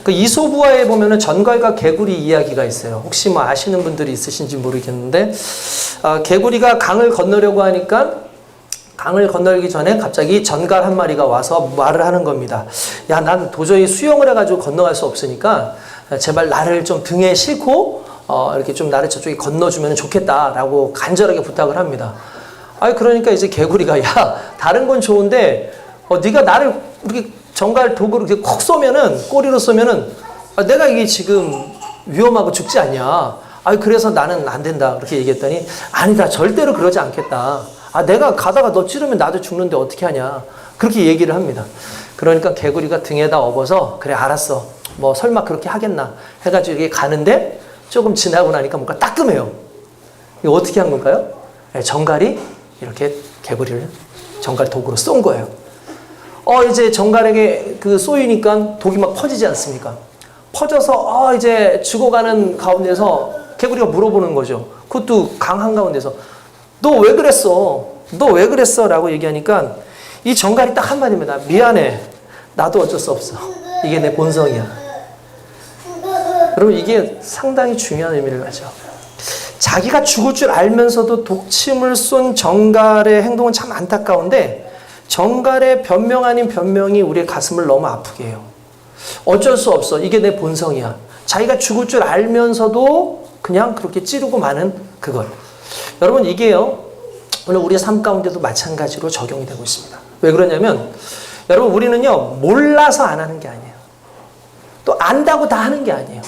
그 이솝우화에 보면은 전갈과 개구리 이야기가 있어요. 혹시 뭐 아시는 분들이 있으신지 모르겠는데, 개구리가 강을 건너려고 하니까 강을 건너기 전에 갑자기 전갈 한 마리가 와서 말을 하는 겁니다. 야, 난 도저히 수영을 해가지고 건너갈 수 없으니까 제발 나를 좀 등에 싣고 이렇게 좀 나를 저쪽에 건너주면 좋겠다라고 간절하게 부탁을 합니다. 그러니까 이제 개구리가 야, 다른 건 좋은데 네가 나를 이렇게 전갈 도구로 이렇게 콕 쏘면은, 꼬리로 쏘면은 내가 이게 지금 위험하고 죽지 않냐. 그래서 나는 안 된다. 그렇게 얘기했더니 아니다. 절대로 그러지 않겠다. 내가 가다가 너 찌르면 나도 죽는데 어떻게 하냐. 그렇게 얘기를 합니다. 그러니까 개구리가 등에다 업어서 그래 알았어. 뭐 설마 그렇게 하겠나 해가지고 이게 가는데 조금 지나고 나니까 뭔가 따끔해요. 이거 어떻게 한 건가요? 전갈이 이렇게 개구리를 전갈 도구로 쏜 거예요. 이제 전갈에게 그 쏘이니까 독이 막 퍼지지 않습니까? 퍼져서 이제 죽어가는 가운데서 개구리가 물어보는 거죠. 그것도 강 한가운데서 너 왜 그랬어? 너 왜 그랬어? 라고 얘기하니까 이 전갈이 딱 한마디입니다. 미안해. 나도 어쩔 수 없어. 이게 내 본성이야. 여러분 이게 상당히 중요한 의미를 가져. 자기가 죽을 줄 알면서도 독침을 쏜 전갈의 행동은 참 안타까운데 전갈의 변명 아닌 변명이 우리의 가슴을 너무 아프게 해요. 어쩔 수 없어. 이게 내 본성이야. 자기가 죽을 줄 알면서도 그냥 그렇게 찌르고 마는 그것. 여러분 이게요. 오늘 우리의 삶 가운데도 마찬가지로 적용이 되고 있습니다. 왜 그러냐면 여러분 우리는요. 몰라서 안 하는 게 아니에요. 또 안다고 다 하는 게 아니에요.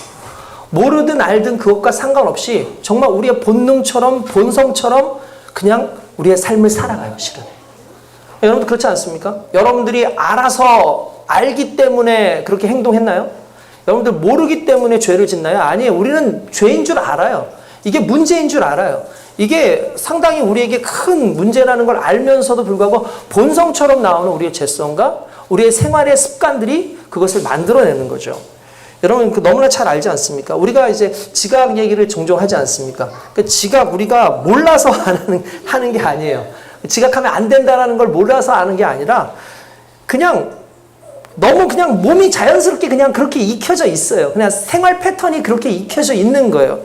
모르든 알든 그것과 상관없이 정말 우리의 본능처럼 본성처럼 그냥 우리의 삶을 살아가요. 실은. 여러분 그렇지 않습니까? 여러분들이 알아서 알기 때문에 그렇게 행동했나요? 여러분들 모르기 때문에 죄를 짓나요? 아니에요. 우리는 죄인 줄 알아요. 이게 문제인 줄 알아요. 이게 상당히 우리에게 큰 문제라는 걸 알면서도 불구하고 본성처럼 나오는 우리의 죄성과 우리의 생활의 습관들이 그것을 만들어내는 거죠. 여러분 너무나 잘 알지 않습니까? 우리가 이제 지각 얘기를 종종 하지 않습니까? 그 지각 우리가 몰라서 하는 게 아니에요. 지각하면 안 된다는 걸 몰라서 하는 게 아니라 그냥 너무 그냥 몸이 자연스럽게 그냥 그렇게 익혀져 있어요. 그냥 생활 패턴이 그렇게 익혀져 있는 거예요.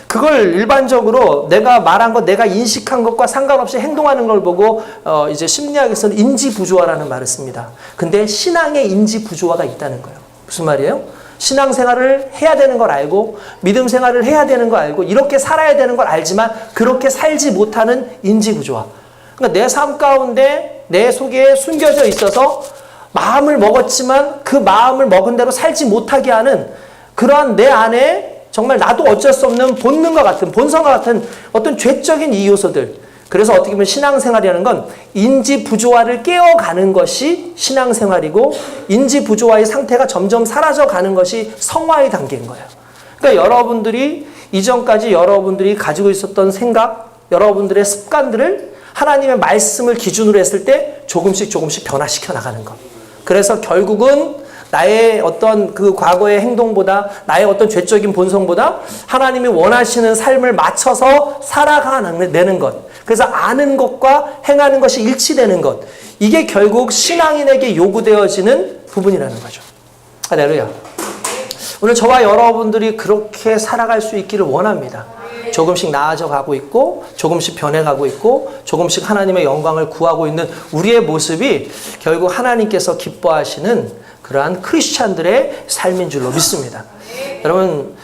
그걸 일반적으로 내가 말한 것, 내가 인식한 것과 상관없이 행동하는 걸 보고 이제 심리학에서는 인지부조화라는 말을 씁니다. 근데 신앙에 인지부조화가 있다는 거예요. 무슨 말이에요? 신앙생활을 해야 되는 걸 알고 믿음 생활을 해야 되는 걸 알고 이렇게 살아야 되는 걸 알지만 그렇게 살지 못하는 인지부조화. 그러니까 내 삶 가운데 내 속에 숨겨져 있어서 마음을 먹었지만 그 마음을 먹은 대로 살지 못하게 하는 그러한 내 안에 정말 나도 어쩔 수 없는 본능과 같은 본성과 같은 어떤 죄적인 이 요소들. 그래서 어떻게 보면 신앙생활이라는 건 인지부조화를 깨어가는 것이 신앙생활이고 인지부조화의 상태가 점점 사라져가는 것이 성화의 단계인 거예요. 그러니까 여러분들이 이전까지 여러분들이 가지고 있었던 생각, 여러분들의 습관들을 하나님의 말씀을 기준으로 했을 때 조금씩 변화시켜 나가는 것. 그래서 결국은 나의 어떤 그 과거의 행동보다 나의 어떤 죄적인 본성보다 하나님이 원하시는 삶을 맞춰서 살아가는 것. 그래서 아는 것과 행하는 것이 일치되는 것. 이게 결국 신앙인에게 요구되어지는 부분이라는 거죠. 할렐루야. 오늘 저와 여러분들이 그렇게 살아갈 수 있기를 원합니다. 조금씩 나아져 가고 있고 조금씩 변해가고 있고 조금씩 하나님의 영광을 구하고 있는 우리의 모습이 결국 하나님께서 기뻐하시는 그러한 크리스찬들의 삶인 줄로 믿습니다. 여러분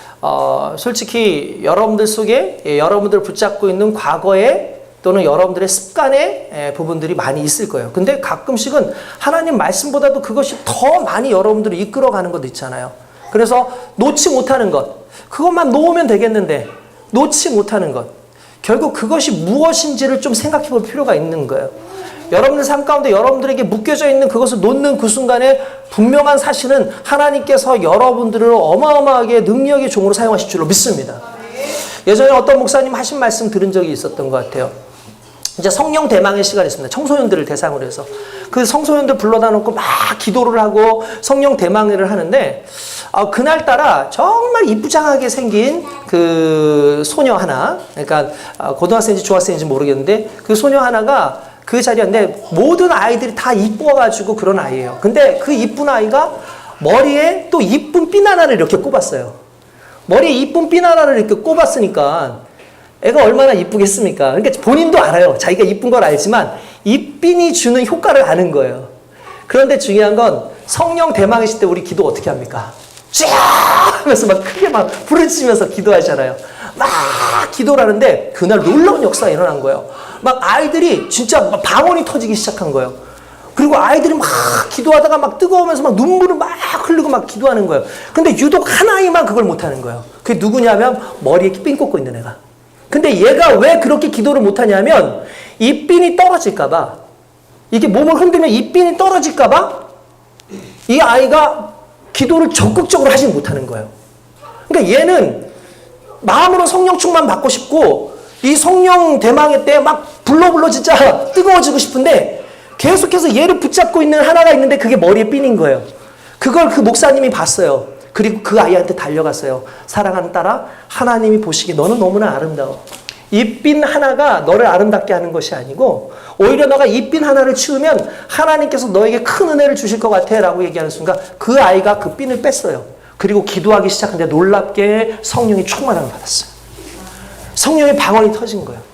솔직히 여러분들 속에 여러분들 붙잡고 있는 과거에 또는 여러분들의 습관의 부분들이 많이 있을 거예요. 근데 가끔씩은 하나님 말씀보다도 그것이 더 많이 여러분들을 이끌어가는 것도 있잖아요. 그래서 놓지 못하는 것, 그것만 놓으면 되겠는데 놓지 못하는 것, 결국 그것이 무엇인지를 좀 생각해 볼 필요가 있는 거예요. 여러분들 삶 가운데 여러분들에게 묶여져 있는 그것을 놓는 그 순간에 분명한 사실은 하나님께서 여러분들을 어마어마하게 능력의 종으로 사용하실 줄로 믿습니다. 예전에 어떤 목사님 하신 말씀 들은 적이 있었던 것 같아요. 이제 성령 대망의 시간이 있습니다. 청소년들을 대상으로 해서 그 청소년들 불러다 놓고 막 기도를 하고 성령 대망회를 하는데 그날따라 정말 이쁘장하게 생긴 그 소녀 하나, 그러니까 고등학생인지 중학생인지 모르겠는데 그 소녀 하나가 그 자리였는데 모든 아이들이 다 이뻐가지고 그런 아이예요. 근데 그 이쁜 아이가 머리에 또 이쁜 핀 하나를 이렇게 꼽았어요. 머리에 이쁜 핀 하나를 이렇게 꼽았으니까 애가 얼마나 이쁘겠습니까? 그러니까 본인도 알아요. 자기가 이쁜 걸 알지만 이 핀이 주는 효과를 아는 거예요. 그런데 중요한 건 성령 대망이실 때 우리 기도 어떻게 합니까? 쫙 하면서 막 크게 막 부르짖으면서 기도하잖아요. 막 기도를 하는데 그날 놀라운 역사가 일어난 거예요. 막 아이들이 진짜 막 방언이 터지기 시작한 거예요. 그리고 아이들이 막 기도하다가 막 뜨거우면서 막 눈물을 막 흘리고 막 기도하는 거예요. 근데 유독 한 아이만 그걸 못하는 거예요. 그게 누구냐면 머리에 핀 꽂고 있는 애가. 근데 얘가 왜 그렇게 기도를 못하냐면 이 핀이 떨어질까봐, 이게 몸을 흔들면 이 핀이 떨어질까봐 이 아이가 기도를 적극적으로 하지 못하는 거예요. 그러니까 얘는 마음으로 성령 충만 받고 싶고 이 성령 대망의 때 막 불러 진짜 뜨거워지고 싶은데 계속해서 얘를 붙잡고 있는 하나가 있는데 그게 머리에 핀인 거예요. 그걸 그 목사님이 봤어요. 그리고 그 아이한테 달려갔어요. 사랑하는 딸아, 하나님이 보시기에 너는 너무나 아름다워. 이 핀 하나가 너를 아름답게 하는 것이 아니고 오히려 너가 이 핀 하나를 치우면 하나님께서 너에게 큰 은혜를 주실 것 같아 라고 얘기하는 순간 그 아이가 그 핀을 뺐어요. 그리고 기도하기 시작하는데 놀랍게 성령이 충만함을 받았어요. 성령의 방언이 터진 거예요.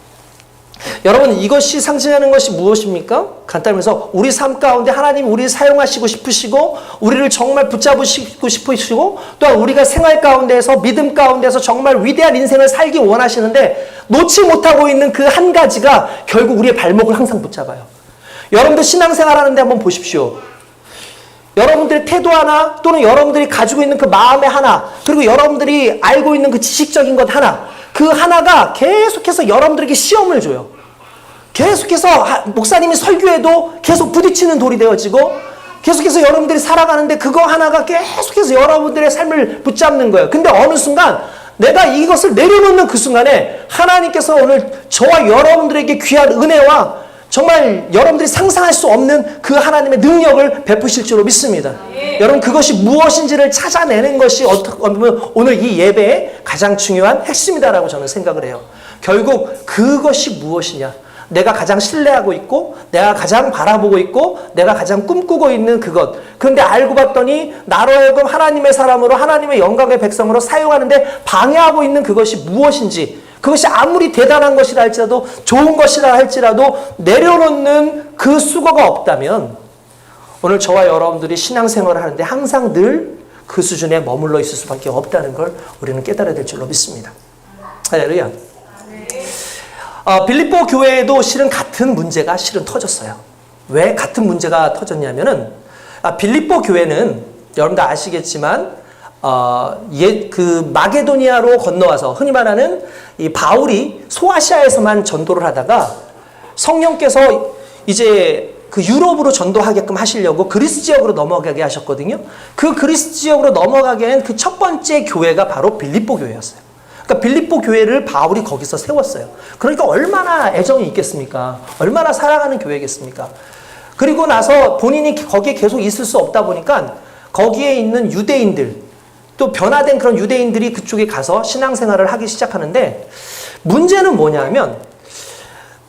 여러분, 이것이 상징하는 것이 무엇입니까? 간단히 말해서 우리 삶 가운데 하나님이 우리를 사용하시고 싶으시고 우리를 정말 붙잡으시고 싶으시고 또한 우리가 생활 가운데서 믿음 가운데서 정말 위대한 인생을 살기 원하시는데 놓지 못하고 있는 그 한 가지가 결국 우리의 발목을 항상 붙잡아요. 여러분들 신앙생활 하는데 한번 보십시오. 여러분들의 태도 하나 또는 여러분들이 가지고 있는 그 마음의 하나 그리고 여러분들이 알고 있는 그 지식적인 것 하나 그 하나가 계속해서 여러분들에게 시험을 줘요. 계속해서 목사님이 설교해도 계속 부딪히는 돌이 되어지고 계속해서 여러분들이 살아가는데 그거 하나가 계속해서 여러분들의 삶을 붙잡는 거예요. 근데 어느 순간 내가 이것을 내려놓는 그 순간에 하나님께서 오늘 저와 여러분들에게 귀한 은혜와 정말 여러분들이 상상할 수 없는 그 하나님의 능력을 베푸실 줄로 믿습니다. 여러분 그것이 무엇인지를 찾아내는 것이 어떻게 보면 오늘 이 예배의 가장 중요한 핵심이다라고 저는 생각을 해요. 결국 그것이 무엇이냐. 내가 가장 신뢰하고 있고 내가 가장 바라보고 있고 내가 가장 꿈꾸고 있는 그것. 그런데 알고 봤더니 나로 하여금 하나님의 사람으로 하나님의 영광의 백성으로 사용하는데 방해하고 있는 그것이 무엇인지 그것이 아무리 대단한 것이라 할지라도 좋은 것이라 할지라도 내려놓는 그 수고가 없다면 오늘 저와 여러분들이 신앙생활을 하는데 항상 늘 그 수준에 머물러 있을 수밖에 없다는 걸 우리는 깨달아야 될 줄로 믿습니다. 할렐루야. 빌립보 교회에도 실은 같은 문제가 실은 터졌어요. 왜 같은 문제가 터졌냐면은 빌립보 교회는 여러분들 아시겠지만 그 마게도니아로 건너와서 흔히 말하는 이 바울이 소아시아에서만 전도를 하다가 성령께서 이제 그 유럽으로 전도하게끔 하시려고 그리스 지역으로 넘어가게 하셨거든요. 그 그리스 지역으로 넘어가게 한 그 첫 번째 교회가 바로 빌립보 교회였어요. 그러니까 빌립보 교회를 바울이 거기서 세웠어요. 그러니까 얼마나 애정이 있겠습니까? 얼마나 사랑하는 교회겠습니까? 그리고 나서 본인이 거기에 계속 있을 수 없다 보니까 거기에 있는 유대인들 또 변화된 그런 유대인들이 그쪽에 가서 신앙생활을 하기 시작하는데 문제는 뭐냐면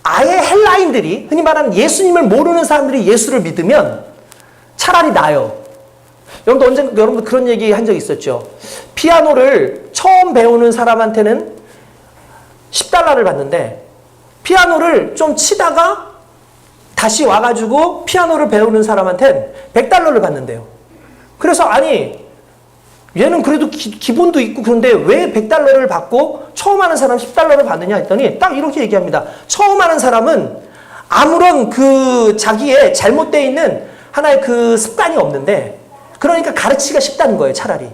아예 헬라인들이 흔히 말하는 예수님을 모르는 사람들이 예수를 믿으면 차라리 나아요. 여러분들 그런 얘기 한 적 있었죠. 피아노를 처음 배우는 사람한테는 $10를 받는데 피아노를 좀 치다가 다시 와가지고 피아노를 배우는 사람한테는 $100를 받는데요. 그래서 아니 얘는 그래도 기본도 있고 그런데 왜 $100를 받고 처음 하는 사람 $10를 받느냐 했더니 딱 이렇게 얘기합니다. 처음 하는 사람은 아무런 그 자기의 잘못되어 있는 하나의 그 습관이 없는데 그러니까 가르치기가 쉽다는 거예요, 차라리.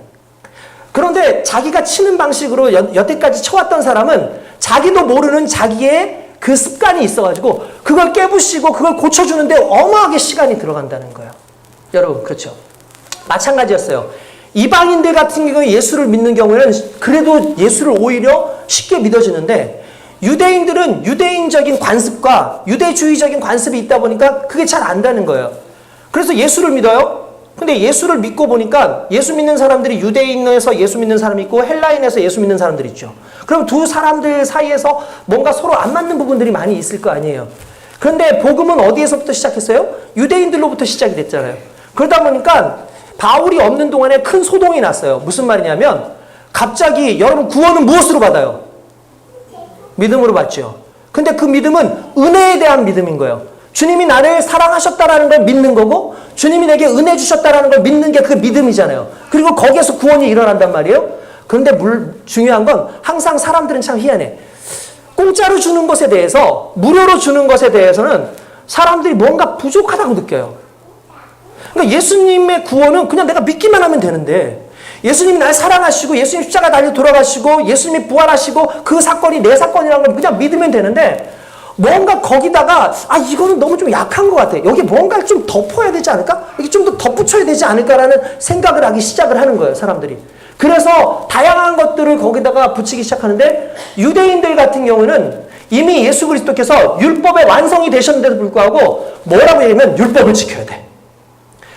그런데 자기가 치는 방식으로 여태까지 쳐왔던 사람은 자기도 모르는 자기의 그 습관이 있어가지고 그걸 깨부시고 그걸 고쳐주는데 어마하게 시간이 들어간다는 거예요. 여러분, 그렇죠? 마찬가지였어요. 이방인들 같은 경우에 예수를 믿는 경우에는 그래도 예수를 오히려 쉽게 믿어지는데 유대인들은 유대인적인 관습과 유대주의적인 관습이 있다 보니까 그게 잘 안 되는 거예요. 그래서 예수를 믿어요. 근데 예수를 믿고 보니까 예수 믿는 사람들이 유대인에서 예수 믿는 사람이 있고 헬라인에서 예수 믿는 사람들이 있죠. 그럼 두 사람들 사이에서 뭔가 서로 안 맞는 부분들이 많이 있을 거 아니에요. 그런데 복음은 어디에서부터 시작했어요? 유대인들로부터 시작이 됐잖아요. 그러다 보니까 바울이 없는 동안에 큰 소동이 났어요. 무슨 말이냐면 갑자기 여러분 구원은 무엇으로 받아요? 믿음으로 받죠. 근데 그 믿음은 은혜에 대한 믿음인 거예요. 주님이 나를 사랑하셨다라는 걸 믿는 거고 주님이 내게 은혜 주셨다라는 걸 믿는 게 그 믿음이잖아요. 그리고 거기에서 구원이 일어난단 말이에요. 그런데 중요한 건 항상 사람들은 참 희한해. 공짜로 주는 것에 대해서 무료로 주는 것에 대해서는 사람들이 뭔가 부족하다고 느껴요. 그러니까 예수님의 구원은 그냥 내가 믿기만 하면 되는데 예수님이 날 사랑하시고 예수님 십자가 달려 돌아가시고 예수님이 부활하시고 그 사건이 내 사건이라는 걸 그냥 믿으면 되는데 뭔가 거기다가 이거는 너무 좀 약한 것 같아. 여기 뭔가를 좀 덮어야 되지 않을까? 여기 좀 더 덧붙여야 되지 않을까라는 생각을 하기 시작을 하는 거예요. 사람들이. 그래서 다양한 것들을 거기다가 붙이기 시작하는데 유대인들 같은 경우는 이미 예수 그리스도께서 율법의 완성이 되셨는데도 불구하고 뭐라고 얘기하면 율법을 지켜야 돼.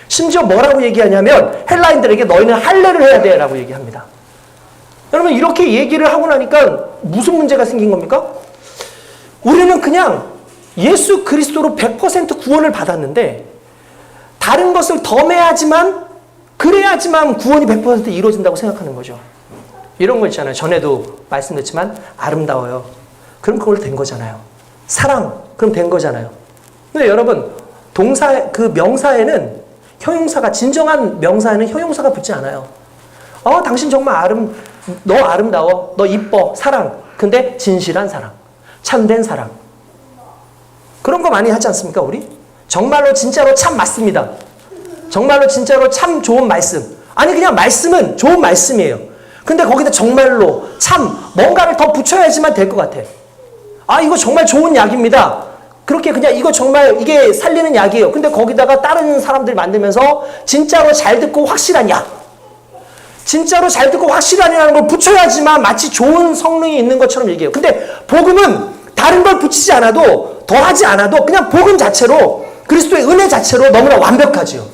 심지어 뭐라고 얘기하냐면 헬라인들에게 너희는 할례를 해야 돼 라고 얘기합니다. 여러분 이렇게 얘기를 하고 나니까 무슨 문제가 생긴 겁니까? 우리는 그냥 예수 그리스도로 100% 구원을 받았는데 다른 것을 덤해야지만 그래야지만 구원이 100% 이루어진다고 생각하는 거죠. 이런 거 있잖아요. 전에도 말씀드렸지만 아름다워요. 그럼 그걸로 된 거잖아요. 사랑 그럼 된 거잖아요. 근데 여러분 동사 그 명사에는 형용사가 진정한 명사에는 형용사가 붙지 않아요. 당신 정말 너 아름다워, 너 이뻐, 사랑. 근데 진실한 사랑, 참된 사랑. 그런 거 많이 하지 않습니까, 우리? 정말로 진짜로 참 맞습니다. 정말로 진짜로 참 좋은 말씀. 아니 그냥 말씀은 좋은 말씀이에요. 근데 거기다 정말로 참 뭔가를 더 붙여야지만 될 것 같아. 이거 정말 좋은 약입니다. 그렇게 그냥 이거 정말 이게 살리는 약이에요. 근데 거기다가 다른 사람들이 만들면서 진짜로 잘 듣고 확실한 약. 진짜로 잘 듣고 확실한이라는 걸 붙여야지만 마치 좋은 성능이 있는 것처럼 얘기해요. 근데 복음은 다른 걸 붙이지 않아도 더하지 않아도 그냥 복음 자체로 그리스도의 은혜 자체로 너무나 완벽하지요.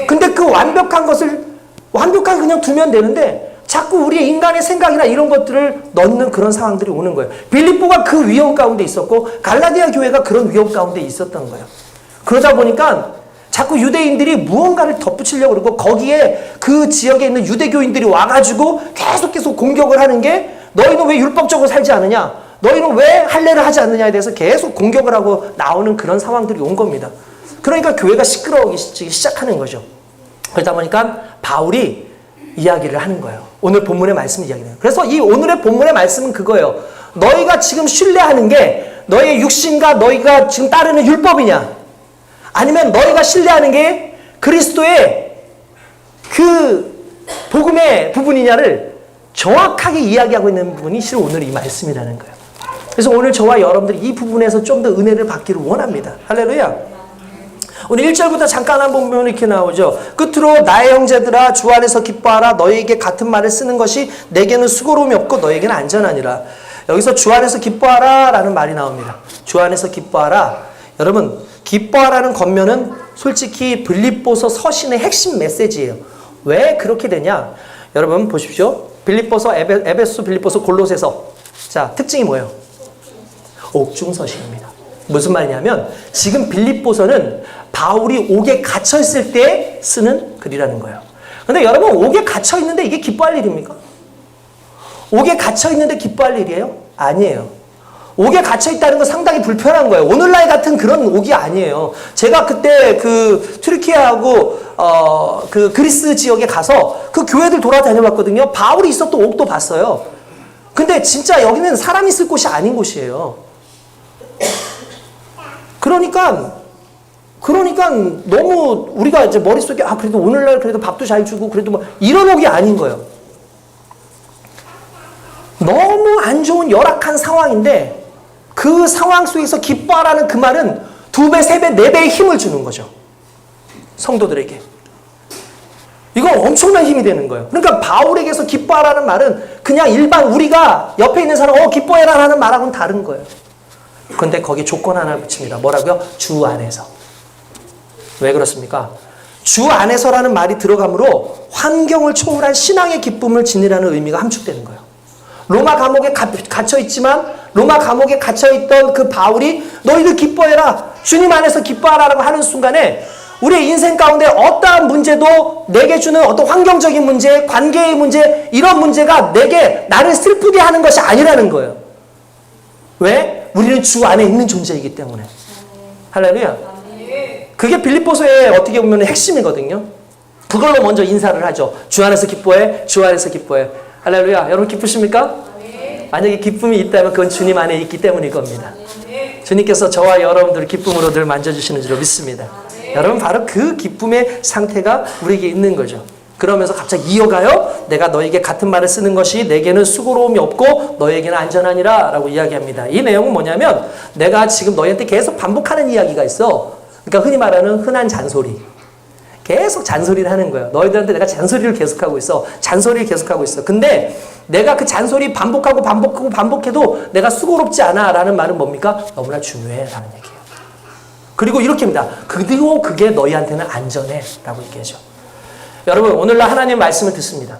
근데 그 완벽한 것을 완벽하게 그냥 두면 되는데 자꾸 우리의 인간의 생각이나 이런 것들을 넣는 그런 상황들이 오는 거예요. 빌립보가 그 위험 가운데 있었고 갈라디아 교회가 그런 위험 가운데 있었던 거예요. 그러다 보니까 자꾸 유대인들이 무언가를 덧붙이려고 그러고 거기에 그 지역에 있는 유대교인들이 와가지고 계속 공격을 하는 게 너희는 왜 율법적으로 살지 않느냐? 너희는 왜 할례를 하지 않느냐에 대해서 계속 공격을 하고 나오는 그런 상황들이 온 겁니다. 그러니까 교회가 시끄러우기 시작하는 거죠. 그러다 보니까 바울이 이야기를 하는 거예요. 오늘 본문의 말씀 이야기는. 그래서 이 오늘의 본문의 말씀은 그거예요. 너희가 지금 신뢰하는 게 너희의 육신과 너희가 지금 따르는 율법이냐? 아니면 너희가 신뢰하는 게 그리스도의 그 복음의 부분이냐를 정확하게 이야기하고 있는 부분이 실은 오늘 이 말씀이라는 거예요. 그래서 오늘 저와 여러분들이 이 부분에서 좀 더 은혜를 받기를 원합니다. 할렐루야. 오늘 1절부터 잠깐 한번 보면 이렇게 나오죠. 끝으로 나의 형제들아 주 안에서 기뻐하라. 너희에게 같은 말을 쓰는 것이 내게는 수고로움이 없고 너희에게는 안전하니라. 여기서 주 안에서 기뻐하라 라는 말이 나옵니다. 주 안에서 기뻐하라. 여러분 기뻐하라는 겉면은 솔직히 빌립보서 서신의 핵심 메시지예요. 왜 그렇게 되냐? 여러분 보십시오. 빌립보서, 에베소, 빌립보서, 골로새서. 자, 특징이 뭐예요? 옥중서신입니다. 무슨 말이냐면 지금 빌립보서는 바울이 옥에 갇혀있을 때 쓰는 글이라는 거예요. 근데 여러분 옥에 갇혀있는데 이게 기뻐할 일입니까? 옥에 갇혀있는데 기뻐할 일이에요? 아니에요. 옥에 갇혀있다는 건 상당히 불편한 거예요. 오늘날 같은 그런 옥이 아니에요. 제가 그때 그 튀르키예하고 그 그리스 지역에 가서 그 교회들 돌아다녀봤거든요. 바울이 있었던 옥도 봤어요. 근데 진짜 여기는 사람 있을 곳이 아닌 곳이에요. 그러니까 너무 우리가 이제 머릿속에 그래도 오늘날 그래도 밥도 잘 주고 그래도 뭐 이런 옥이 아닌 거예요. 너무 안 좋은 열악한 상황인데 그 상황 속에서 기뻐하라는 그 말은 2배, 3배, 4배의 힘을 주는 거죠. 성도들에게. 이건 엄청난 힘이 되는 거예요. 그러니까 바울에게서 기뻐하라는 말은 그냥 일반 우리가 옆에 있는 사람 기뻐해라 라는 말하고는 다른 거예요. 그런데 거기에 조건 하나 붙입니다. 뭐라고요? 주 안에서. 왜 그렇습니까? 주 안에서라는 말이 들어가므로 환경을 초월한 신앙의 기쁨을 지니라는 의미가 함축되는 거예요. 로마 감옥에 갇혀있지만 로마 감옥에 갇혀있던 그 바울이 너희들 기뻐해라. 주님 안에서 기뻐하라고 하는 순간에 우리의 인생 가운데 어떠한 문제도 내게 주는 어떤 환경적인 문제, 관계의 문제, 이런 문제가 나를 슬프게 하는 것이 아니라는 거예요. 왜? 우리는 주 안에 있는 존재이기 때문에. 할렐루야. 그게 빌립보서의 어떻게 보면 핵심이거든요. 그걸로 먼저 인사를 하죠. 주 안에서 기뻐해, 주 안에서 기뻐해. 할렐루야. 여러분 기쁘십니까? 만약에 기쁨이 있다면 그건 주님 안에 있기 때문일 겁니다. 주님께서 저와 여러분들을 기쁨으로 늘 만져주시는 줄 믿습니다. 여러분 바로 그 기쁨의 상태가 우리에게 있는 거죠. 그러면서 갑자기 이어가요. 내가 너에게 같은 말을 쓰는 것이 내게는 수고로움이 없고 너에게는 안전하니라 라고 이야기합니다. 이 내용은 뭐냐면 내가 지금 너희한테 계속 반복하는 이야기가 있어. 그러니까 흔히 말하는 흔한 잔소리. 계속 잔소리를 하는 거예요. 너희들한테 내가 잔소리를 계속하고 있어. 잔소리를 계속하고 있어. 근데 내가 그 잔소리 반복해도 내가 수고롭지 않아 라는 말은 뭡니까? 너무나 중요해 라는 얘기예요. 그리고 이렇게 합니다. 그리고 그게 너희한테는 안전해 라고 얘기하죠. 여러분 오늘날 하나님의 말씀을 듣습니다.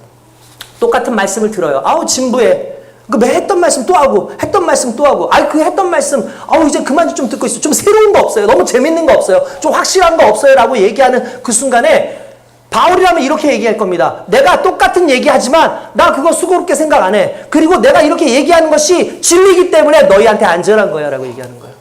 똑같은 말씀을 들어요. 아우 진부해. 매 했던 말씀 또 하고 했던 말씀 또 하고 그 했던 말씀 이제 그만 좀 듣고 있어. 좀 새로운 거 없어요? 너무 재밌는 거 없어요? 좀 확실한 거 없어요? 라고 얘기하는 그 순간에 바울이라면 이렇게 얘기할 겁니다. 내가 똑같은 얘기하지만 나 그거 수고롭게 생각 안 해. 그리고 내가 이렇게 얘기하는 것이 진리이기 때문에 너희한테 안전한 거야 라고 얘기하는 거예요.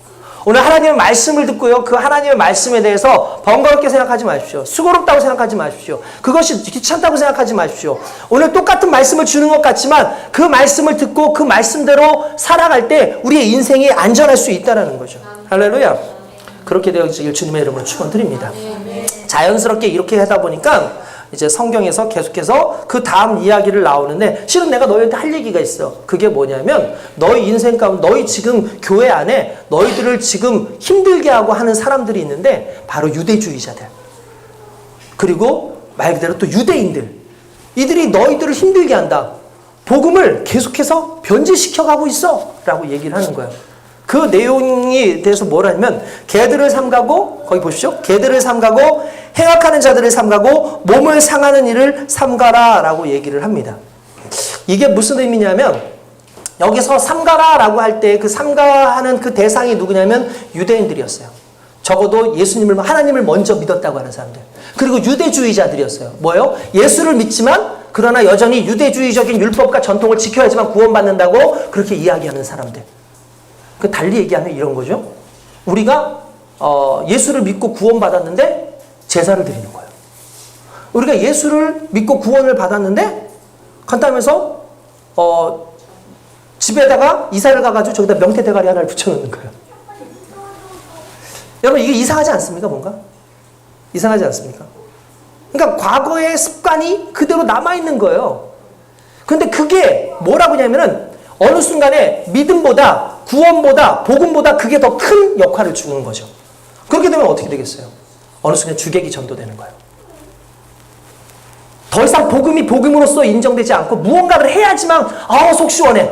오늘 하나님의 말씀을 듣고요. 그 하나님의 말씀에 대해서 번거롭게 생각하지 마십시오. 수고롭다고 생각하지 마십시오. 그것이 귀찮다고 생각하지 마십시오. 오늘 똑같은 말씀을 주는 것 같지만 그 말씀을 듣고 그 말씀대로 살아갈 때 우리의 인생이 안전할 수 있다는 거죠. 할렐루야. 그렇게 되어지길 주님의 이름으로 축원드립니다. 자연스럽게 이렇게 하다 보니까 이제 성경에서 계속해서 그 다음 이야기를 나오는데 실은 내가 너희한테 할 얘기가 있어. 그게 뭐냐면 너희 인생 가운데 너희 지금 교회 안에 너희들을 지금 힘들게 하고 하는 사람들이 있는데 바로 유대주의자들. 그리고 말 그대로 또 유대인들. 이들이 너희들을 힘들게 한다. 복음을 계속해서 변질시켜가고 있어 라고 얘기를 하는 거예요. 그 내용에 대해서 뭐라냐면 개들을 삼가고 거기 보십시오. 개들을 삼가고 행악하는 자들을 삼가고 몸을 상하는 일을 삼가라 라고 얘기를 합니다. 이게 무슨 의미냐면 여기서 삼가라 라고 할 때 그 삼가하는 그 대상이 누구냐면 유대인들이었어요. 적어도 예수님을 하나님을 먼저 믿었다고 하는 사람들. 그리고 유대주의자들이었어요. 뭐예요? 예수를 믿지만 그러나 여전히 유대주의적인 율법과 전통을 지켜야지만 구원받는다고 그렇게 이야기하는 사람들. 그 달리 얘기하면 이런 거죠. 우리가 예수를 믿고 구원받았는데 제사를 드리는 거예요. 우리가 예수를 믿고 구원을 받았는데 간단하면서 집에다가 이사를 가가지고 저기다 명태 대가리 하나를 붙여놓는 거예요. 여러분 이게 이상하지 않습니까? 뭔가? 이상하지 않습니까? 그러니까 과거의 습관이 그대로 남아있는 거예요. 그런데 그게 뭐라고 하냐면은 어느 순간에 믿음보다 구원보다 복음보다 그게 더 큰 역할을 주는 거죠. 그렇게 되면 어떻게 되겠어요? 어느 순간 주객이 전도되는 거예요. 더 이상 복음이 복음으로서 인정되지 않고 무언가를 해야지만 속 시원해.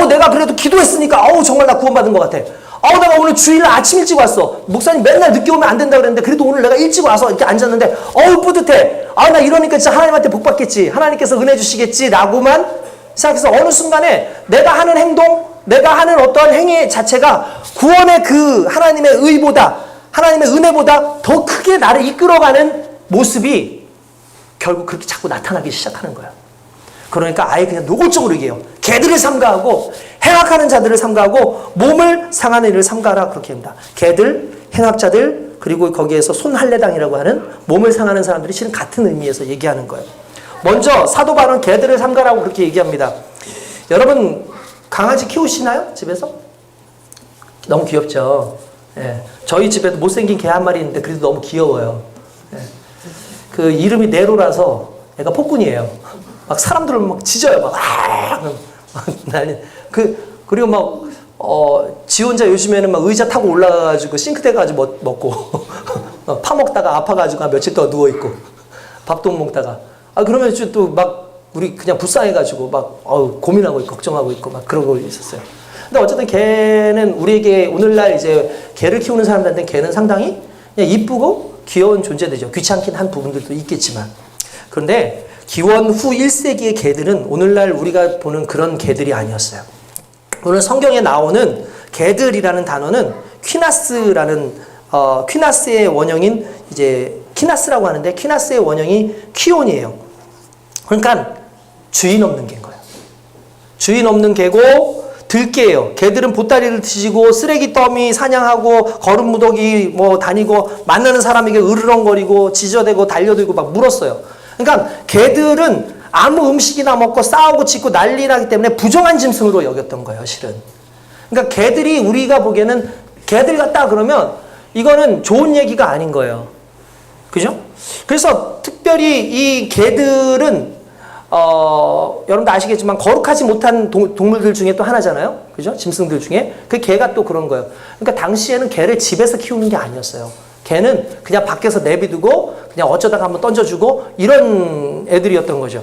내가 그래도 기도했으니까 정말 나 구원받은 것 같아. 내가 오늘 주일 아침 일찍 왔어. 목사님 맨날 늦게 오면 안 된다 그랬는데 그래도 오늘 내가 일찍 와서 이렇게 앉았는데 뿌듯해. 나 이러니까 진짜 하나님한테 복 받겠지. 하나님께서 은혜 주시겠지 라고만 생각해서 어느 순간에 내가 하는 행동, 내가 하는 어떠한 행위 자체가 구원의 그 하나님의 의보다 하나님의 은혜보다 더 크게 나를 이끌어가는 모습이 결국 그렇게 자꾸 나타나기 시작하는 거야. 그러니까 아예 그냥 노골적으로 얘기해요. 개들을 삼가하고 행악하는 자들을 삼가하고 몸을 상하는 일을 삼가라 그렇게 합니다. 개들, 행악자들 그리고 거기에서 손할례당이라고 하는 몸을 상하는 사람들이 실은 같은 의미에서 얘기하는 거예요. 먼저 사도 바울은 개들을 삼가라고 그렇게 얘기합니다. 여러분 강아지 키우시나요? 집에서? 너무 귀엽죠? 예. 저희 집에도 못생긴 개 한 마리 있는데 그래도 너무 귀여워요. 예. 그 이름이 네로라서 애가 폭군이에요. 막 사람들을 막 짖어요. 그리고 지 혼자 요즘에는 막 의자 타고 올라가가지고 싱크대 가지고 먹고 파먹다가 아파가지고 한 며칠 동안 누워있고 밥도 못 먹다가 그러면 또 막 우리 그냥 불쌍해가지고 막 고민하고 있고 걱정하고 있고 막 그러고 있었어요. 근데 어쨌든 개는 우리에게 오늘날 이제 개를 키우는 사람들한테는 개는 상당히 그냥 이쁘고 귀여운 존재들이죠. 귀찮긴 한 부분들도 있겠지만. 그런데 기원 후 1세기의 개들은 오늘날 우리가 보는 그런 개들이 아니었어요. 오늘 성경에 나오는 개들이라는 단어는 퀴나스라는 퀴나스의 원형인 이제 키나스라고 하는데 키나스의 원형이 키온이에요. 그러니까 주인 없는 개인 거예요. 주인 없는 개고 들개예요. 개들은 보따리를 뒤지고 쓰레기 더미 사냥하고 거름 무더기 뭐 다니고 만나는 사람에게 으르렁거리고 지저대고 달려들고 막 물었어요. 그러니까 개들은 아무 음식이나 먹고 싸우고 짖고 난리 나기 때문에 부정한 짐승으로 여겼던 거예요, 실은. 그러니까 개들이 우리가 보기에는 개들 같다 그러면 이거는 좋은 얘기가 아닌 거예요. 그죠? 그래서 특별히 이 개들은 여러분도 아시겠지만 거룩하지 못한 동물들 중에 또 하나잖아요. 그죠? 짐승들 중에. 그 개가 또 그런 거예요. 그러니까 당시에는 개를 집에서 키우는 게 아니었어요. 개는 그냥 밖에서 내비두고 그냥 어쩌다가 한번 던져주고 이런 애들이었던 거죠.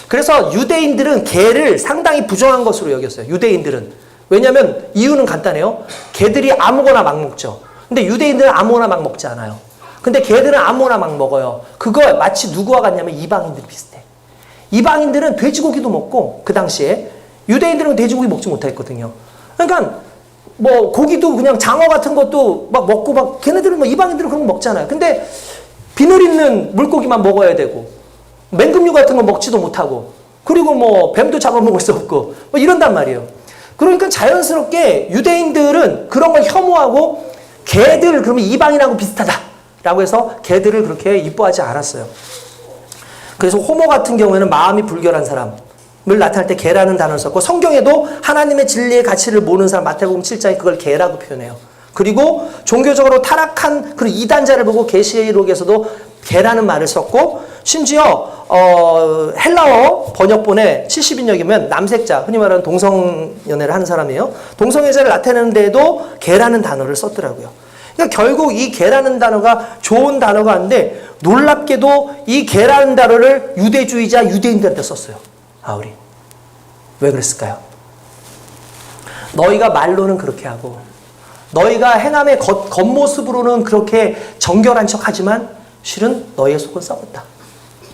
그래서 유대인들은 개를 상당히 부정한 것으로 여겼어요. 유대인들은. 왜냐하면 이유는 간단해요. 개들이 아무거나 막 먹죠. 근데 유대인들은 아무거나 막 먹지 않아요. 근데 개들은 아무거나 막 먹어요. 그거 마치 누구와 같냐면 이방인들이 비슷해. 이방인들은 돼지고기도 먹고 그 당시에 유대인들은 돼지고기 먹지 못했거든요. 그러니까 뭐 고기도 그냥 장어 같은 것도 막 먹고 막 걔네들은 뭐 이방인들은 그런 거 먹잖아요. 근데 비늘 있는 물고기만 먹어야 되고 맹금류 같은 거 먹지도 못하고 그리고 뭐 뱀도 잡아먹을 수 없고 뭐 이런단 말이에요. 그러니까 자연스럽게 유대인들은 그런 걸 혐오하고 개들 그러면 이방인하고 비슷하다라고 해서 개들을 그렇게 이뻐하지 않았어요. 그래서 호모 같은 경우에는 마음이 불결한 사람을 나타낼 때 개라는 단어를 썼고 성경에도 하나님의 진리의 가치를 모르는 사람 마태복음 7장에 그걸 개라고 표현해요. 그리고 종교적으로 타락한 그런 이단자를 보고 계시록에서도 개라는 말을 썼고 심지어 헬라어 번역본에 70인역이면 남색자 흔히 말하는 동성연애를 하는 사람이에요. 동성애자를 나타내는 데에도 개라는 단어를 썼더라고요. 그러니까 결국 이 개라는 단어가 좋은 단어가 아닌데 놀랍게도 이 개라는 단어를 유대주의자 유대인들한테 썼어요. 바울이. 왜 그랬을까요? 너희가 말로는 그렇게 하고 너희가 행함의 겉모습으로는 그렇게 정결한 척하지만 실은 너희의 속은 썩었다.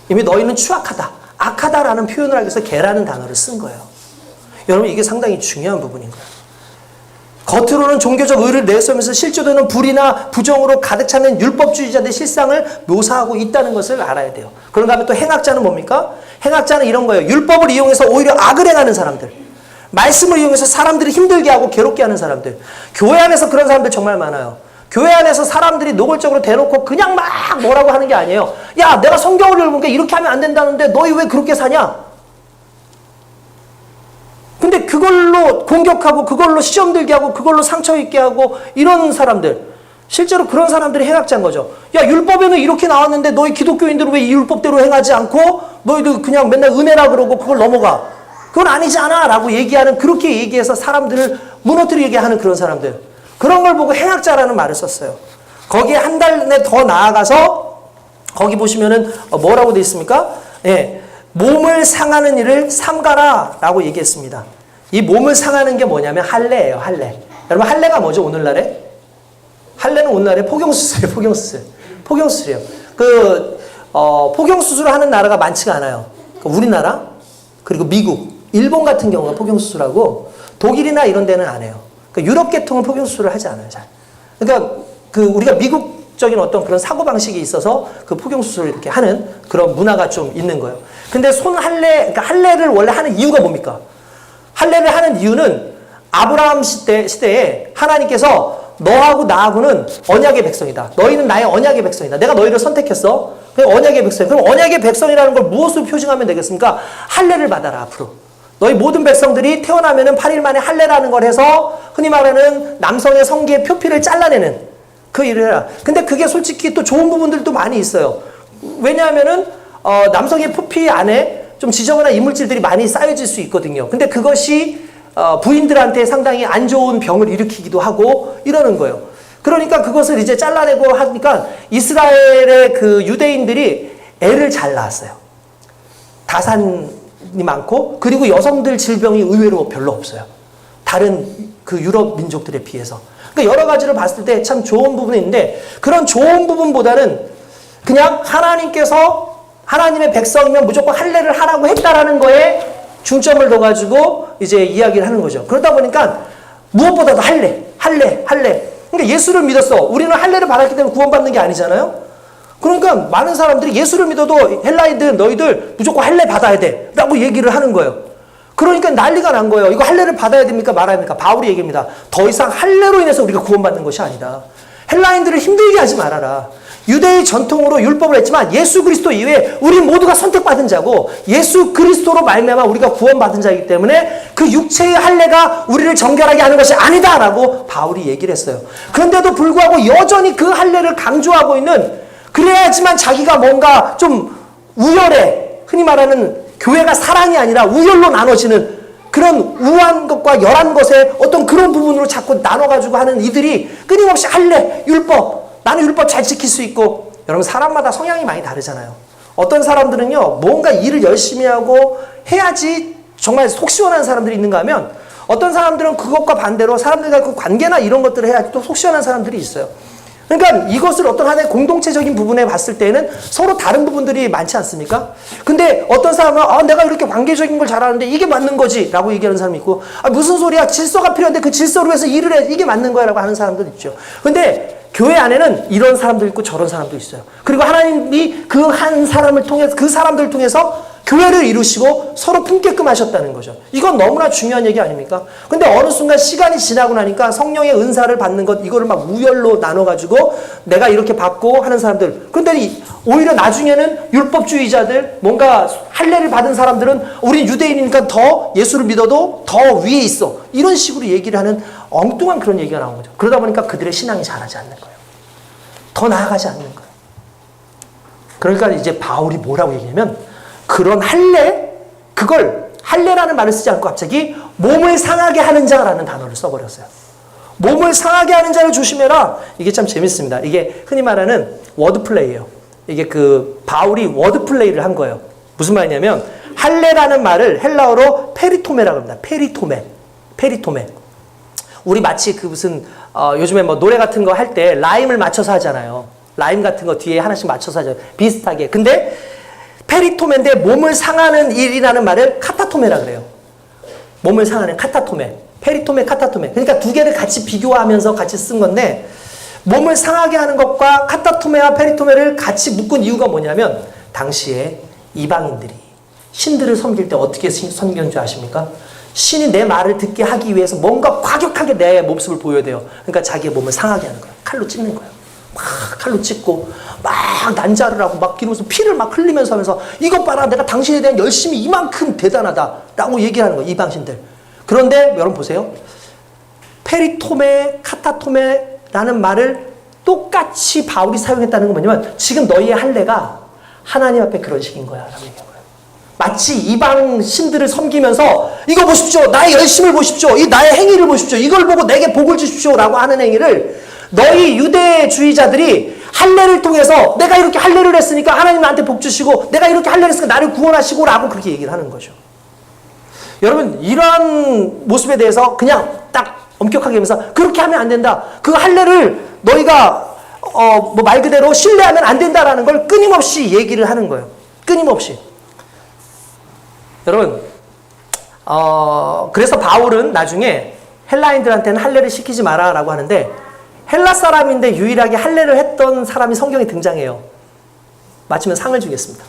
이미 너희는 추악하다. 악하다라는 표현을 하기 위해서 개라는 단어를 쓴 거예요. 여러분 이게 상당히 중요한 부분인 거예요. 겉으로는 종교적 의를 내세우면서 실제로는 불이나 부정으로 가득 차는 율법주의자들의 실상을 묘사하고 있다는 것을 알아야 돼요. 그런가 하면 또 행악자는 뭡니까? 행악자는 이런 거예요. 율법을 이용해서 오히려 악을 행하는 사람들. 말씀을 이용해서 사람들을 힘들게 하고 괴롭게 하는 사람들. 교회 안에서 그런 사람들 정말 많아요. 교회 안에서 사람들이 노골적으로 대놓고 그냥 막 뭐라고 하는 게 아니에요. 야, 내가 성경을 읽으니까 이렇게 하면 안 된다는데 너희 왜 그렇게 사냐? 근데 그걸로 공격하고 그걸로 시험 들게 하고 그걸로 상처 입게 하고 이런 사람들. 실제로 그런 사람들이 행악자인 거죠. 야, 율법에는 이렇게 나왔는데 너희 기독교인들은 왜 이 율법대로 행하지 않고 너희도 그냥 맨날 은혜라 그러고 그걸 넘어가. 그건 아니잖아 라고 얘기하는 그렇게 얘기해서 사람들을 무너뜨리게 하는 그런 사람들. 그런 걸 보고 행악자라는 말을 썼어요. 거기에 한 달에 더 나아가서 거기 보시면은 뭐라고 돼 있습니까? 예, 몸을 상하는 일을 삼가라 라고 얘기했습니다. 이 몸을 상하는 게 뭐냐면 할례예요. 할례. 여러분 할례가 뭐죠 오늘날에? 할례는 오늘날에 포경수술이에요. 포경수술이에요. 포경수술을 하는 나라가 많지가 않아요. 우리나라 그리고 미국, 일본 같은 경우가 포경수술하고 독일이나 이런 데는 안 해요. 유럽 계통은 포경수술을 하지 않아요. 잘. 그러니까 우리가 미국적인 어떤 그런 사고방식이 있어서 그 포경수술을 이렇게 하는 그런 문화가 좀 있는 거예요. 근데 그러니까 할례를 원래 하는 이유가 뭡니까? 할례를 하는 이유는 아브라함 시대에 하나님께서 너하고 나하고는 언약의 백성이다. 너희는 나의 언약의 백성이다. 내가 너희를 선택했어. 언약의 백성. 그럼 언약의 백성이라는 걸 무엇으로 표징하면 되겠습니까? 할례를 받아라 앞으로. 너희 모든 백성들이 태어나면은 8일 만에 할례라는 걸 해서 흔히 말하는 남성의 성기의 표피를 잘라내는 그 일을 해라. 근데 그게 솔직히 또 좋은 부분들도 많이 있어요. 왜냐하면은 남성의 표피 안에 좀 지저분한 이물질들이 많이 쌓여질 수 있거든요. 근데 그것이 부인들한테 상당히 안 좋은 병을 일으키기도 하고 이러는 거예요. 그러니까 그것을 이제 잘라내고 하니까 이스라엘의 그 유대인들이 애를 잘 낳았어요. 다산이 많고 그리고 여성들 질병이 의외로 별로 없어요. 다른 그 유럽 민족들에 비해서. 그러니까 여러 가지를 봤을 때 참 좋은 부분이 있는데 그런 좋은 부분보다는 그냥 하나님께서 하나님의 백성이면 무조건 할례를 하라고 했다라는 거에 중점을 둬가지고 이제 이야기를 하는 거죠. 그러다 보니까 무엇보다도 할례. 그러니까 예수를 믿었어. 우리는 할례를 받았기 때문에 구원받는 게 아니잖아요. 그러니까 많은 사람들이 예수를 믿어도 헬라인들 너희들 무조건 할례 받아야 돼 라고 얘기를 하는 거예요. 그러니까 난리가 난 거예요. 이거 할례를 받아야 됩니까 말아야 됩니까? 바울이 얘기합니다. 더 이상 할례로 인해서 우리가 구원받는 것이 아니다. 헬라인들을 힘들게 하지 말아라. 유대의 전통으로 율법을 했지만 예수 그리스도 이외에 우리 모두가 선택받은 자고 예수 그리스도로 말미암아 우리가 구원받은 자이기 때문에 그 육체의 할례가 우리를 정결하게 하는 것이 아니다라고 바울이 얘기를 했어요. 그런데도 불구하고 여전히 그 할례를 강조하고 있는, 그래야지만 자기가 뭔가 좀 우열해, 흔히 말하는 교회가 사랑이 아니라 우열로 나눠지는 그런 우한 것과 열한 것의 어떤 그런 부분으로 자꾸 나눠가지고 하는 이들이 끊임없이 할례, 율법, 나는 율법 잘 지킬 수 있고. 여러분 사람마다 성향이 많이 다르잖아요. 어떤 사람들은요 뭔가 일을 열심히 하고 해야지 정말 속 시원한 사람들이 있는가 하면, 어떤 사람들은 그것과 반대로 사람들과 그 관계나 이런 것들을 해야지 또 속 시원한 사람들이 있어요. 그러니까 이것을 어떤 하나의 공동체적인 부분에 봤을 때는 서로 다른 부분들이 많지 않습니까? 근데 어떤 사람은 내가 이렇게 관계적인 걸 잘하는데 이게 맞는 거지 라고 얘기하는 사람이 있고, 무슨 소리야, 질서가 필요한데 그 질서로 해서 일을 해, 이게 맞는 거야 라고 하는 사람들 있죠. 근데 교회 안에는 이런 사람도 있고 저런 사람도 있어요. 그리고 하나님이 그 한 사람을 통해서, 그 사람들을 통해서 교회를 이루시고 서로 품게끔 하셨다는 거죠. 이건 너무나 중요한 얘기 아닙니까? 근데 어느 순간 시간이 지나고 나니까 성령의 은사를 받는 것, 이거를 막 우열로 나눠가지고 내가 이렇게 받고 하는 사람들. 근데 오히려 나중에는 율법주의자들, 뭔가 할례를 받은 사람들은 우리 유대인이니까 더 예수를 믿어도 더 위에 있어, 이런 식으로 얘기를 하는 엉뚱한 그런 얘기가 나온 거죠. 그러다 보니까 그들의 신앙이 자라지 않는 거예요. 더 나아가지 않는 거예요. 그러니까 이제 바울이 뭐라고 얘기하면, 그런 할례, 그걸 할례라는 말을 쓰지 않고 갑자기 몸을 상하게 하는 자라는 단어를 써버렸어요. 몸을 상하게 하는 자를 조심해라. 이게 참 재밌습니다. 이게 흔히 말하는 워드플레이예요. 이게 그 바울이 워드플레이를 한 거예요. 무슨 말이냐면 할례라는 말을 헬라어로 페리토메라고 합니다. 페리토메. 우리 마치 그 무슨 요즘에 뭐 노래 같은 거 할 때 라임을 맞춰서 하잖아요. 라임 같은 거 뒤에 하나씩 맞춰서 하죠. 비슷하게. 근데 페리토메인데 몸을 상하는 일이라는 말을 카타토메라 그래요. 몸을 상하는 카타토메. 페리토메, 카타토메. 그러니까 두 개를 같이 비교하면서 같이 쓴 건데, 몸을 상하게 하는 것과 카타토메와 페리토메를 같이 묶은 이유가 뭐냐면, 당시에 이방인들이 신들을 섬길 때 어떻게 섬기는 줄 아십니까? 신이 내 말을 듣게 하기 위해서 뭔가 과격하게 내 모습을 보여야 돼요. 그러니까 자기의 몸을 상하게 하는 거예요. 칼로 찢는 거예요. 막 칼로 찢고 막 난자를 하고 막 기르면서 피를 막 흘리면서 하면서, 이것 봐라, 내가 당신에 대한 열심이 이만큼 대단하다 라고 얘기하는 거예요, 이방신들. 그런데 여러분 보세요. 페리토메, 카타토메라는 말을 똑같이 바울이 사용했다는 건 뭐냐면, 지금 너희의 할례가 하나님 앞에 그런 식인 거야 라고 얘기한 거예요. 마치 이방 신들을 섬기면서 이거 보십시오, 나의 열심을 보십시오, 이 나의 행위를 보십시오, 이걸 보고 내게 복을 주십시오 라고 하는 행위를 너희 유대주의자들이 할례를 통해서, 내가 이렇게 할례를 했으니까 하나님 나한테 복 주시고, 내가 이렇게 할례를 했으니까 나를 구원하시고 라고 그렇게 얘기를 하는 거죠. 여러분 이러한 모습에 대해서 그냥 딱 엄격하게 하면서 그렇게 하면 안 된다, 그 할례를 너희가 뭐 말 그대로 신뢰하면 안 된다라는 걸 끊임없이 얘기를 하는 거예요. 끊임없이. 여러분 그래서 바울은 나중에 헬라인들한테는 할례를 시키지 마라 라고 하는데, 헬라 사람인데 유일하게 할례를 했던 사람이 성경에 등장해요. 맞히면 상을 주겠습니다.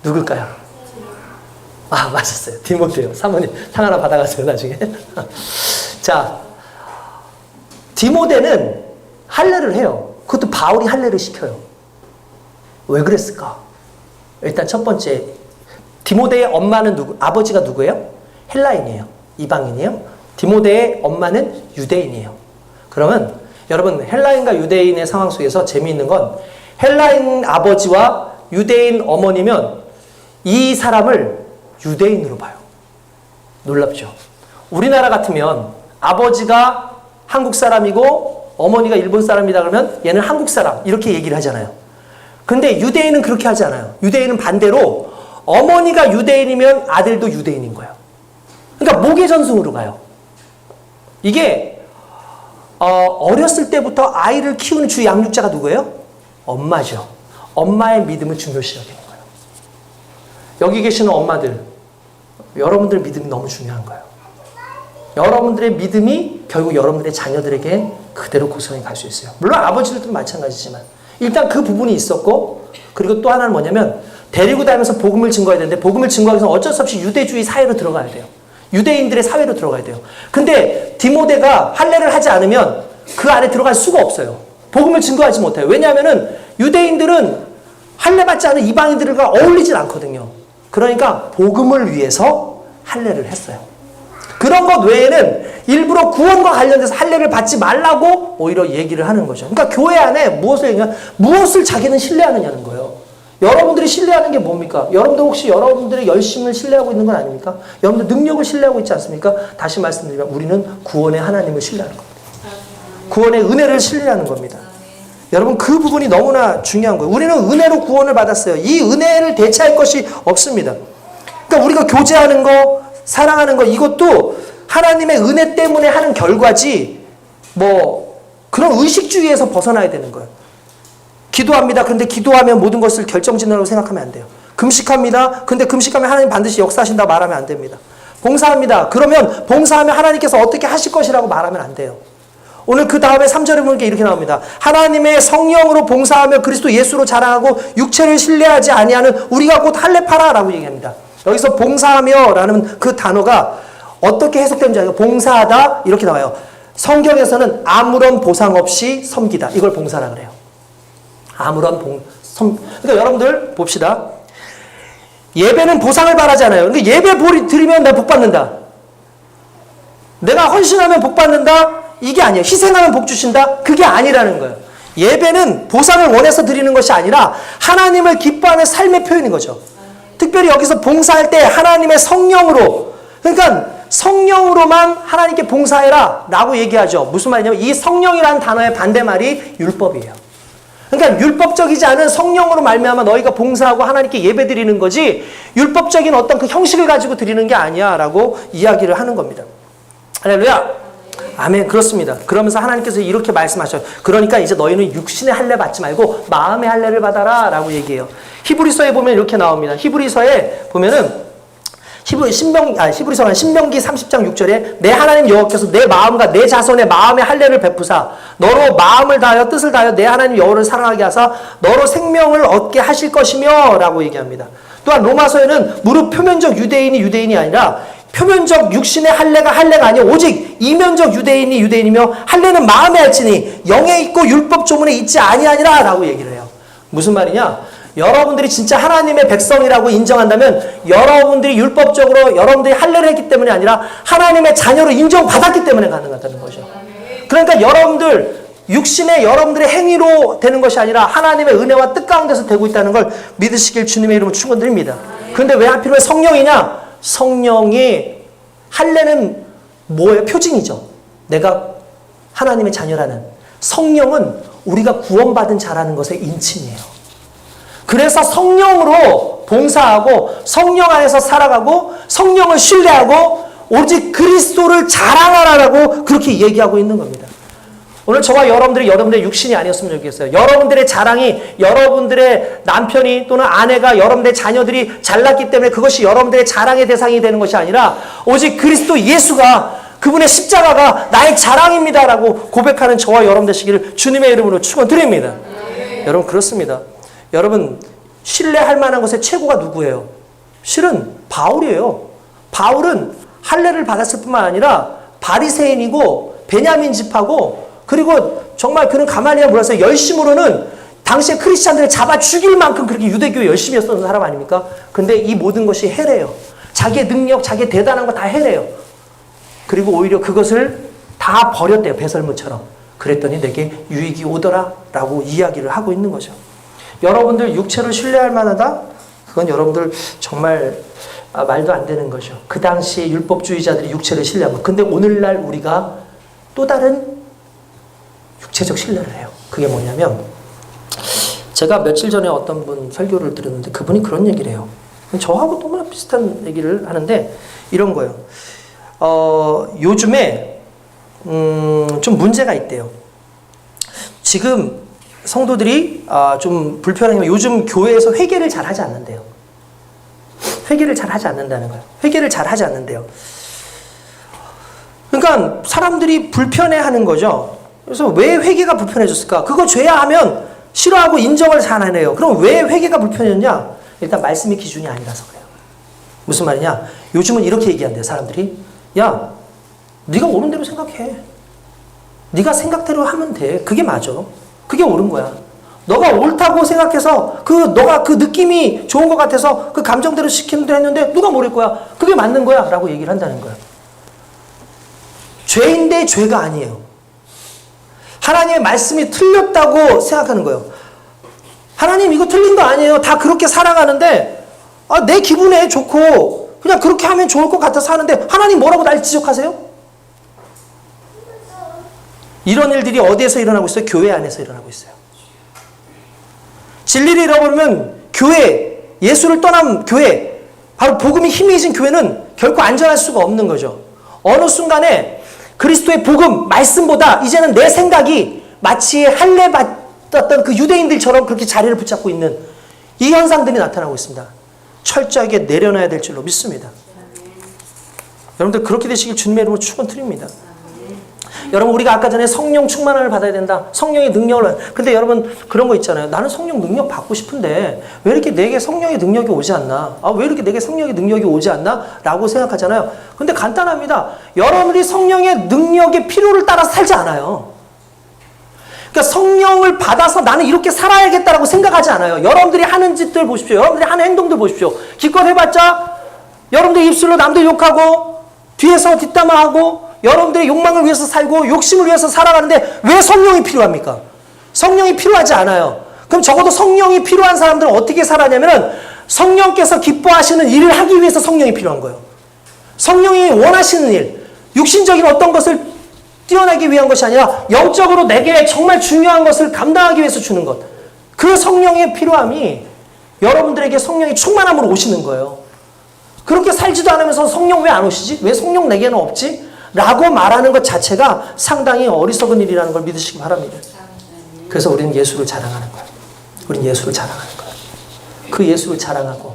누굴까요? 맞았어요. 디모데요. 사모님 상 하나 받아가세요 나중에. 자, 디모데는 할례를 해요. 그것도 바울이 할례를 시켜요. 왜 그랬을까? 일단 첫 번째, 디모데의 엄마는 아버지가 누구예요? 헬라인이에요. 이방인이에요. 디모데의 엄마는 유대인이에요. 그러면 여러분 헬라인과 유대인의 상황 속에서 재미있는 건, 헬라인 아버지와 유대인 어머니면 이 사람을 유대인으로 봐요. 놀랍죠? 우리나라 같으면 아버지가 한국 사람이고 어머니가 일본 사람이다 그러면 얘는 한국 사람 이렇게 얘기를 하잖아요. 근데 유대인은 그렇게 하지 않아요. 유대인은 반대로 어머니가 유대인이면 아들도 유대인인 거예요. 그러니까 모계전승으로 가요. 이게 어렸을 때부터 아이를 키우는 주 양육자가 누구예요? 엄마죠. 엄마의 믿음을 중요시 여기는 거예요. 여기 계시는 엄마들, 여러분들의 믿음이 너무 중요한 거예요. 여러분들의 믿음이 결국 여러분들의 자녀들에게 그대로 고스란히 갈 수 있어요. 물론 아버지들도 마찬가지지만. 일단 그 부분이 있었고, 그리고 또 하나는 뭐냐면 데리고 다니면서 복음을 증거해야 되는데, 복음을 증거하기 위해서 어쩔 수 없이 유대주의 사회로 들어가야 돼요. 유대인들의 사회로 들어가야 돼요. 근데 디모데가 할례를 하지 않으면 그 안에 들어갈 수가 없어요. 복음을 증거하지 못해요. 왜냐하면은 유대인들은 할례 받지 않은 이방인들과 어울리질 않거든요. 그러니까 복음을 위해서 할례를 했어요. 그런 것 외에는 일부러 구원과 관련돼서 할례를 받지 말라고 오히려 얘기를 하는 거죠. 그러니까 교회 안에 무엇을 자기는 신뢰하느냐는 거예요. 여러분들이 신뢰하는 게 뭡니까? 여러분들 혹시 여러분들의 열심을 신뢰하고 있는 건 아닙니까? 여러분들 능력을 신뢰하고 있지 않습니까? 다시 말씀드리면 우리는 구원의 하나님을 신뢰하는 겁니다. 구원의 은혜를 신뢰하는 겁니다. 여러분, 그 부분이 너무나 중요한 거예요. 우리는 은혜로 구원을 받았어요. 이 은혜를 대체할 것이 없습니다. 그러니까 우리가 교제하는 거, 사랑하는 거, 이것도 하나님의 은혜 때문에 하는 결과지 그런 의식주의에서 벗어나야 되는 거예요. 기도합니다. 근데 기도하면 모든 것을 결정짓는다고 생각하면 안 돼요. 금식합니다. 근데 금식하면 하나님 반드시 역사하신다고 말하면 안 됩니다. 봉사합니다. 그러면 봉사하면 하나님께서 어떻게 하실 것이라고 말하면 안 돼요. 오늘 그 다음에 3절에 보면 이렇게 나옵니다. 하나님의 성령으로 봉사하며 그리스도 예수로 자랑하고 육체를 신뢰하지 아니하는 우리가 곧 할례파라 라고 얘기합니다. 여기서 봉사하며 라는 그 단어가 어떻게 해석되는지 알아요? 봉사하다 이렇게 나와요. 성경에서는 아무런 보상 없이 섬기다. 이걸 봉사라 그래요. 그러니까 여러분들 봅시다. 예배는 보상을 바라잖아요. 근데 예배 드리면 내가 복 받는다. 내가 헌신하면 복 받는다. 이게 아니에요. 희생하면 복 주신다. 그게 아니라는 거예요. 예배는 보상을 원해서 드리는 것이 아니라 하나님을 기뻐하는 삶의 표현인 거죠. 특별히 여기서 봉사할 때 하나님의 성령으로, 그러니까 성령으로만 하나님께 봉사해라 라고 얘기하죠. 무슨 말이냐면 이 성령이라는 단어의 반대말이 율법이에요. 그러니까 율법적이지 않은 성령으로 말미암아 너희가 봉사하고 하나님께 예배 드리는 거지 율법적인 어떤 그 형식을 가지고 드리는 게 아니야 라고 이야기를 하는 겁니다. 할렐루야. 아멘. 그렇습니다. 그러면서 하나님께서 이렇게 말씀하셔요. 그러니까 이제 너희는 육신의 할례 받지 말고 마음의 할례를 받아라 라고 얘기해요. 히브리서에 보면 이렇게 나옵니다. 히브리서에 보면은 히브리서가 신명기 30장 6절에 내 하나님 여호와께서 내 마음과 내 자손의 마음의 할례를 베푸사 너로 마음을 다하여 뜻을 다하여 내 하나님 여호와를 사랑하게 하사 너로 생명을 얻게 하실 것이며 라고 얘기합니다. 또한 로마서에는 무릇 표면적 유대인이 아니라 표면적 육신의 할례가 아니요 오직 이면적 유대인이 유대인이며 할례는 마음에 할지니 영에 있고 율법 조문에 있지 아니하니라 라고 얘기를 해요. 무슨 말이냐? 여러분들이 진짜 하나님의 백성이라고 인정한다면 여러분들이 율법적으로 여러분들이 할례를 했기 때문이 아니라 하나님의 자녀로 인정받았기 때문에 가능하다는 거죠. 그러니까 여러분들 육신의 여러분들의 행위로 되는 것이 아니라 하나님의 은혜와 뜻 가운데서 되고 있다는 걸 믿으시길 주님의 이름으로 축원드립니다. 그런데 왜 하필 성령이냐? 성령이 할례는 뭐예요? 표징이죠. 내가 하나님의 자녀라는. 성령은 우리가 구원받은 자라는 것의 인칭이에요. 그래서 성령으로 봉사하고 성령 안에서 살아가고 성령을 신뢰하고 오직 그리스도를 자랑하라라고 그렇게 얘기하고 있는 겁니다. 오늘 저와 여러분들의 육신이 아니었으면 좋겠어요. 여러분들의 자랑이 여러분들의 남편이 또는 아내가 여러분들의 자녀들이 잘났기 때문에 그것이 여러분들의 자랑의 대상이 되는 것이 아니라 오직 그리스도 예수가 그분의 십자가가 나의 자랑입니다라고 고백하는 저와 여러분 되시기를 주님의 이름으로 축원드립니다. 여러분 그렇습니다. 여러분 신뢰할 만한 것의 최고가 누구예요? 실은 바울이에요. 바울은 할례를 받았을 뿐만 아니라 바리새인이고 베냐민 집하고 그리고 정말 그는 가만히야 몰라서 열심으로는 당시에 크리스찬들을 잡아 죽일 만큼 그렇게 유대교에 열심히 했었던 사람 아닙니까? 근데 이 모든 것이 해래요. 자기의 능력, 자기의 대단한 거 다 해래요. 그리고 오히려 그것을 다 버렸대요. 배설물처럼. 그랬더니 내게 유익이 오더라 라고 이야기를 하고 있는 거죠. 여러분들 육체를 신뢰할 만하다? 그건 여러분들 정말 말도 안 되는 거죠. 그 당시에 율법주의자들이 육체를 신뢰하고 근데 오늘날 우리가 또 다른 육체적 신뢰를 해요. 그게 뭐냐면 제가 며칠 전에 어떤 분 설교를 들었는데 그분이 그런 얘기를 해요. 저하고 너무나 비슷한 얘기를 하는데 이런 거예요. 요즘에 좀 문제가 있대요. 지금 성도들이 좀 불편한 게 요즘 교회에서 회개를 잘 하지 않는데요. 회개를 잘 하지 않는다는 거예요. 회개를 잘 하지 않는데요. 그러니까 사람들이 불편해하는 거죠. 그래서 왜 회개가 불편해졌을까? 그거 죄야 하면 싫어하고 인정을 잘 안 해요. 그럼 왜 회개가 불편했냐? 일단 말씀이 기준이 아니라서 그래요. 무슨 말이냐? 요즘은 이렇게 얘기한대요, 사람들이. 야, 네가 옳은 대로 생각해. 네가 생각대로 하면 돼. 그게 맞아. 그게 옳은 거야. 너가 옳다고 생각해서 너가 그 느낌이 좋은 것 같아서 그 감정대로 시키는 대로 했는데 누가 모를 거야. 그게 맞는 거야. 라고 얘기를 한다는 거야. 죄인데 죄가 아니에요. 하나님의 말씀이 틀렸다고 생각하는 거예요. 하나님 이거 틀린 거 아니에요. 다 그렇게 살아가는데 내 기분에 좋고 그냥 그렇게 하면 좋을 것 같아서 하는데 하나님 뭐라고 날 지적하세요? 이런 일들이 어디에서 일어나고 있어요? 교회 안에서 일어나고 있어요. 진리를 잃어버리면 교회, 예수를 떠난 교회, 바로 복음이 희미해진 교회는 결코 안전할 수가 없는 거죠. 어느 순간에 그리스도의 복음, 말씀보다 이제는 내 생각이 마치 할례 받았던 그 유대인들처럼 그렇게 자리를 붙잡고 있는 이 현상들이 나타나고 있습니다. 철저하게 내려놔야 될 줄로 믿습니다. 여러분들 그렇게 되시길 주님의 이름으로 축원드립니다. 여러분 우리가 아까 전에 성령 충만함을 받아야 된다. 성령의 능력을. 근데 여러분 그런 거 있잖아요. 나는 성령 능력 받고 싶은데 왜 이렇게 내게 성령의 능력이 오지 않나? 왜 이렇게 내게 성령의 능력이 오지 않나? 라고 생각하잖아요. 근데 간단합니다. 여러분들이 성령의 능력의 필요를 따라서 살지 않아요. 그러니까 성령을 받아서 나는 이렇게 살아야겠다라고 생각하지 않아요. 여러분들이 하는 짓들 보십시오. 여러분들이 하는 행동들 보십시오. 기껏 해봤자 여러분들 입술로 남들 욕하고 뒤에서 뒷담화하고 여러분들의 욕망을 위해서 살고 욕심을 위해서 살아가는데 왜 성령이 필요합니까? 성령이 필요하지 않아요. 그럼 적어도 성령이 필요한 사람들은 어떻게 살아냐면은 성령께서 기뻐하시는 일을 하기 위해서 성령이 필요한 거예요. 성령이 원하시는 일, 육신적인 어떤 것을 뛰어나기 위한 것이 아니라 영적으로 내게 정말 중요한 것을 감당하기 위해서 주는 것. 그 성령의 필요함이 여러분들에게 성령이 충만함으로 오시는 거예요. 그렇게 살지도 않으면서 성령 왜 안 오시지? 왜 성령 내게는 없지? 라고 말하는 것 자체가 상당히 어리석은 일이라는 걸 믿으시기 바랍니다. 그래서 우리는 예수를 자랑하는 거예요. 우리는 예수를 자랑하는 거예요. 그 예수를 자랑하고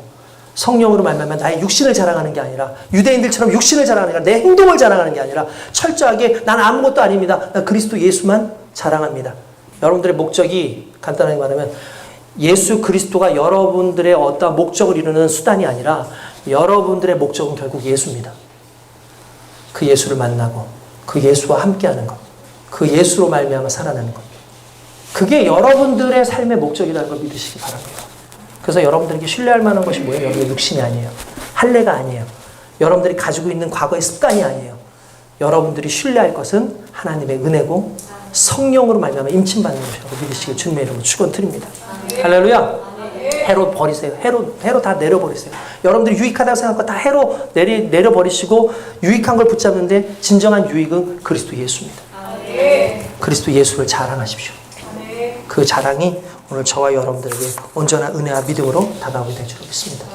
성령으로 말미암아 나의 육신을 자랑하는 게 아니라 유대인들처럼 육신을 자랑하는 게 아니라 내 행동을 자랑하는 게 아니라 철저하게 난 아무것도 아닙니다. 나 그리스도 예수만 자랑합니다. 여러분들의 목적이 간단하게 말하면 예수 그리스도가 여러분들의 어떤 목적을 이루는 수단이 아니라 여러분들의 목적은 결국 예수입니다. 그 예수를 만나고 그 예수와 함께하는 것, 그 예수로 말미암아 살아나는 것, 그게 여러분들의 삶의 목적이라는 걸 믿으시기 바랍니다. 그래서 여러분들에게 신뢰할 만한 것이 뭐예요? 여러분의 육신이 아니에요. 할례가 아니에요. 여러분들이 가지고 있는 과거의 습관이 아니에요. 여러분들이 신뢰할 것은 하나님의 은혜고 성령으로 말미암아 임침받는 것이라고 믿으시길 주님의 이름으로 축원드립니다. 할렐루야. 해로 버리세요. 해로 다 내려버리세요. 여러분들이 유익하다고 생각하고 다 해로 내려버리시고 유익한 걸 붙잡는데 진정한 유익은 그리스도 예수입니다. 그리스도 예수를 자랑하십시오. 그 자랑이 오늘 저와 여러분들에게 온전한 은혜와 믿음으로 다가오게 될 줄 믿습니다.